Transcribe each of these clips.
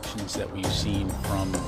actions that we've seen from the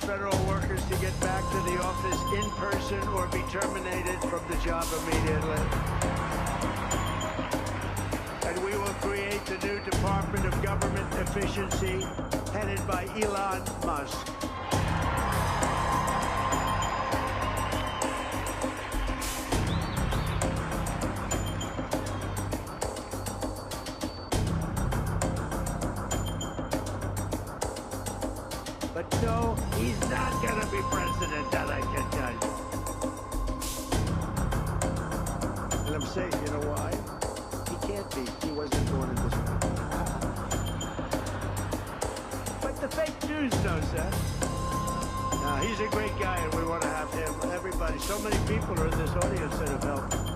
federal workers to get back to the office in person or be terminated from the job immediately. And we will create the new Department of Government Efficiency headed by Elon Musk. But no, he's not gonna be president, that I can tell you. And I'm saying, you know why? He can't be. He wasn't born in this country. But the fake news knows that. He's a great guy, and we want to have him. Everybody, so many people are in this audience that have helped.